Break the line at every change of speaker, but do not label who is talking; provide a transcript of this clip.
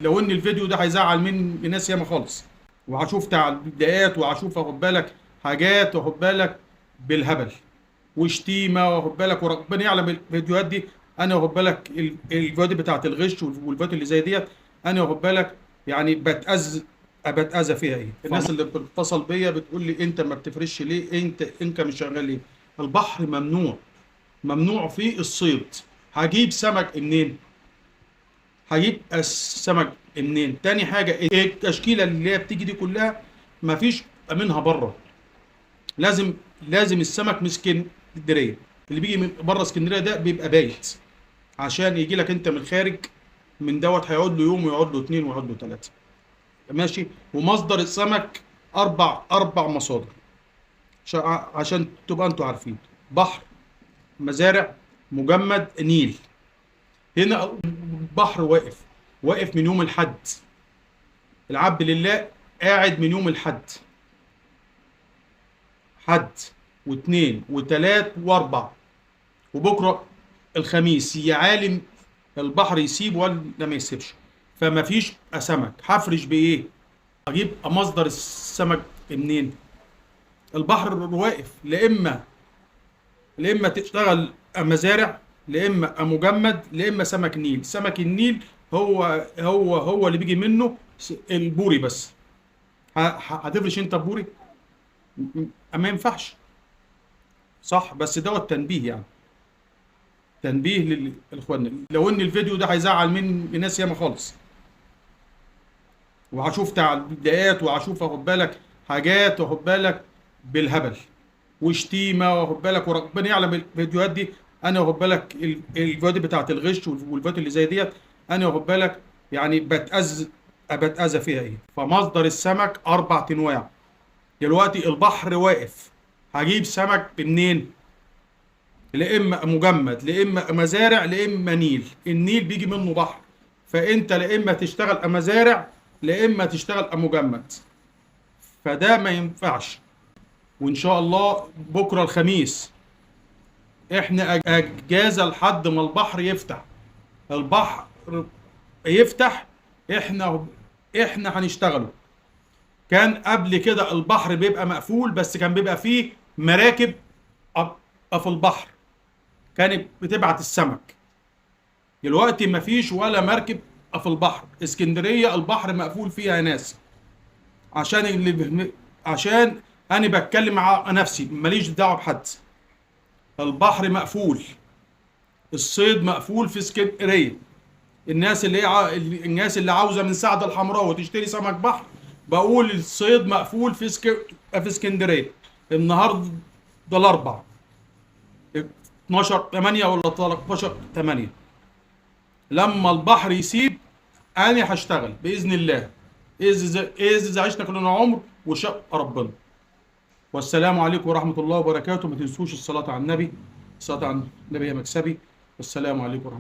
لو ان الفيديو ده هيزعل من ناس ياما خالص، وهشوف تعليقات وهشوف واخد بالك حاجات واخد بالك بالهبل وشتيمه واخد بالك، وربنا يعلم الفيديوهات دي. انا واخد بالك الفيديوهات بتاعت الغش والفيديوهات اللي زي ديت، انا واخد بالك يعني بتأذى فيها ايه. الناس اللي بتتصل بيا بتقول لي انت ما بتفرش ليه، انت مش شغال ليه. البحر ممنوع فيه الصيد. هجيب سمك منين؟ هجيب السمك منين؟ تاني حاجه ايه التشكيله اللي هي بتيجي دي كلها؟ مفيش منها بره. لازم السمك من اسكندريه. اللي بيجي من بره اسكندريه ده بيبقى بايت، عشان يجي لك انت من الخارج من دوت هيقعد له يوم ويقعد له اتنين ويقعد له تلاته. ماشي. ومصدر السمك اربع مصادر، عشان تبقى انتوا عارفين: بحر، مزارع، مجمد، نيل. هنا البحر واقف من يوم الحد. العبد لله قاعد من يوم الحد، حد واثنين وثلاث واربع، وبكره الخميس. يا عالم البحر يسيب ولا ما يسيبش؟ فما فيش سمك. هفرش بايه؟ اجيب مصدر السمك منين؟ البحر واقف. لا اما تشتغل مزارع، لا اما مجمد، لا اما سمك نيل. سمك النيل هو اللي بيجي منه البوري بس. هتفرش انت بوري؟ ما ينفعش. صح، بس دوت تنبيه يعني، تنبيه للاخوان. لو ان الفيديو ده هيزعل من ناس ياما خالص، وهشوف تعليقات وهشوف واخد بالك حاجات واخد بالك بالهبل وشتيمه واخد بالك، وربنا يعلم الفيديوهات دي. انا واخد بالك الفيديوهات بتاعت الغش والفيديوهات اللي زي ديت، انا واخد بالك يعني بتأذى فيها ايه. فمصدر السمك اربع انواع. دلوقتي البحر واقف، هجيب سمك منين؟ لا اما مجمد، لا اما مزارع، لا اما نيل. النيل بيجي منه بحر. فانت لا اما تشتغل مزارع، لا اما تشتغل مجمد. فده ما ينفعش. وان شاء الله بكره الخميس احنا اجازه لحد ما البحر يفتح. البحر يفتح، احنا هنشتغله. كان قبل كده البحر بيبقى مقفول، بس كان بيبقى فيه مراكب في البحر كانت بتبعت السمك. دلوقتي مفيش ولا مركب في البحر. اسكندرية البحر مقفول فيها ناس. عشان انا بتكلم مع نفسي، ماليش دعوة بحد. البحر مقفول، الصيد مقفول في اسكندرية. الناس اللي عاوزة من سعد الحمراء وتشتري سمك بحر، بقول الصيد مقفول في اسكندرية. النهارده ده الاربع 12/8 ولا 13/8. لما البحر يسيب انا هشتغل باذن الله، اذا عشنا كلنا عمر وشاء ربنا. والسلام عليكم ورحمه الله وبركاته. ما تنسوش الصلاه على النبي. الصلاه على النبي يا مكسبي. والسلام عليكم ورحمه الله.